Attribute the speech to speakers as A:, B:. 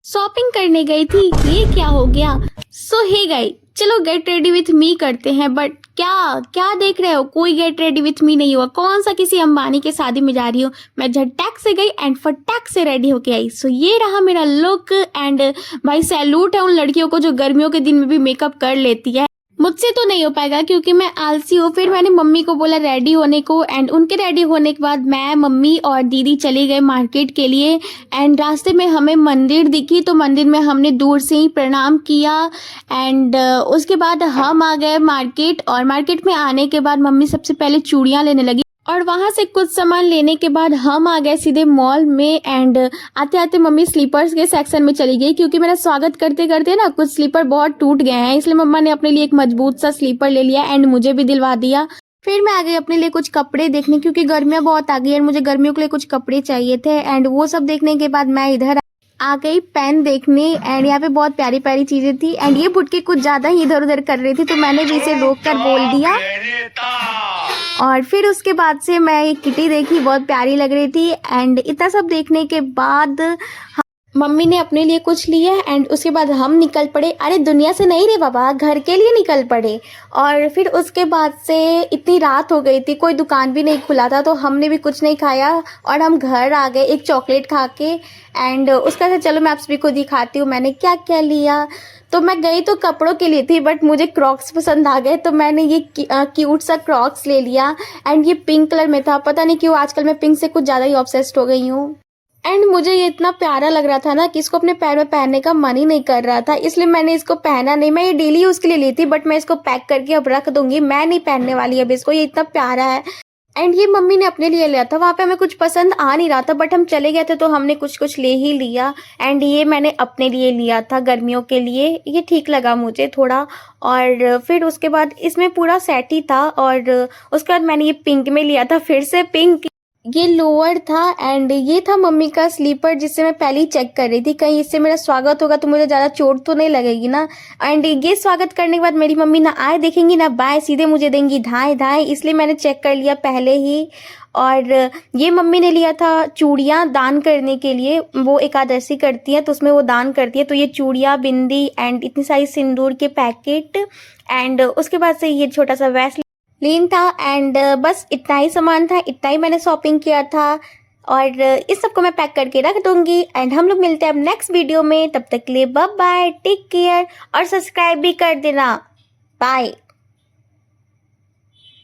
A: Shopping करने गई थी, ये क्या हो गया। सो हे गई, चलो गेट रेडी विथ मी करते हैं। बट क्या क्या देख रहे हो, कोई गेट रेडी विथ मी नहीं हुआ। कौन सा किसी अंबानी के शादी में जा रही हूँ। मैं झटक से गई एंड फटाक से रेडी होके आई। सो ये रहा मेरा लुक एंड भाई सैल्यूट है उन लड़कियों को जो गर्मियों के दिन में भी मेकअप कर लेती है। मुझसे तो नहीं हो पाएगा क्योंकि मैं आलसी हूँ। फिर मैंने मम्मी को बोला रेडी होने को एंड उनके रेडी होने के बाद मैं, मम्मी और दीदी चले गए मार्केट के लिए। एंड रास्ते में हमें मंदिर दिखी तो मंदिर में हमने दूर से ही प्रणाम किया। एंड उसके बाद हम आ गए मार्केट और मार्केट में आने के बाद मम्मी सबसे पहले चूड़ियाँ लेने लगी और वहाँ से कुछ सामान लेने के बाद हम आ गए सीधे मॉल में। एंड आते आते मम्मी स्लीपर्स के सेक्शन में चली गई क्योंकि मेरा स्वागत करते करते ना कुछ स्लीपर बहुत टूट गए हैं, इसलिए मम्मा ने अपने लिए एक मजबूत सा स्लीपर ले लिया एंड मुझे भी दिलवा दिया। फिर मैं आ गई अपने लिए कुछ कपड़े देखने क्योंकि गर्मियाँ बहुत आ गई एंड मुझे गर्मियों के लिए कुछ कपड़े चाहिए थे। एंड वो सब देखने के बाद मैं इधर आ गई पेन देखने एंड यहाँ पे बहुत प्यारी प्यारी चीजें थी। एंड ये बुटके कुछ ज्यादा ही इधर उधर कर रही थी तो मैंने भी इसे रोक कर बोल दिया। और फिर उसके बाद से मैं एक किटी देखी, बहुत प्यारी लग रही थी। एंड इतना सब देखने के बाद मम्मी ने अपने लिए कुछ लिया एंड उसके बाद हम निकल पड़े। अरे दुनिया से नहीं रे बाबा, घर के लिए निकल पड़े। और फिर उसके बाद से इतनी रात हो गई थी, कोई दुकान भी नहीं खुला था तो हमने भी कुछ नहीं खाया और हम घर आ गए एक चॉकलेट खा के। एंड उसका से चलो मैं आप सभी को दिखाती हूँ मैंने क्या क्या लिया। तो मैं गई तो कपड़ों के लिए थी बट मुझे क्रॉक्स पसंद आ गए तो मैंने ये क्यूट सा क्रॉक्स ले लिया। एंड ये पिंक कलर में था, पता नहीं क्यों आजकल मैं पिंक से कुछ ज़्यादा ही ऑब्सेस्ड हो गई हूँ। एंड मुझे ये इतना प्यारा लग रहा था ना कि इसको अपने पैर में पहनने का मन ही नहीं कर रहा था, इसलिए मैंने इसको पहना नहीं। मैं ये डेली यूज़ के लिए ली थी बट मैं इसको पैक करके अब रख दूंगी, मैं नहीं पहनने वाली अब इसको, ये इतना प्यारा है। एंड ये मम्मी ने अपने लिए लिया था, वहाँ पे हमें कुछ पसंद आ नहीं रहा था बट हम चले गए थे तो हमने कुछ कुछ ले ही लिया। एंड ये मैंने अपने लिए लिया था गर्मियों के लिए, ये ठीक लगा मुझे थोड़ा। और फिर उसके बाद इसमें पूरा सेट ही था और उसके बाद मैंने ये पिंक में लिया था, फिर से पिंक। ये लोअर था एंड ये था मम्मी का स्लीपर जिससे मैं पहले ही चेक कर रही थी कहीं इससे मेरा स्वागत होगा तो मुझे ज़्यादा चोट तो नहीं लगेगी ना। एंड ये स्वागत करने के बाद मेरी मम्मी ना आए देखेंगी ना बाएं, सीधे मुझे देंगी धाएं धाएं, इसलिए मैंने चेक कर लिया पहले ही। और ये मम्मी ने लिया था चूड़ियाँ दान करने के लिए, वो एकादशी करती हैं तो उसमें वो दान करती है तो ये चूड़ियाँ, बिंदी एंड इतनी सारी सिंदूर के पैकेट। एंड उसके बाद से ये छोटा सा वैस लीन था। एंड बस इतना ही सामान था, इतना ही मैंने शॉपिंग किया था और इस सब को मैं पैक करके रख दूंगी। एंड हम लोग मिलते हैं अब नेक्स्ट वीडियो में, तब तक के लिए बाय बाय, टेक केयर और सब्सक्राइब भी कर देना। बाय।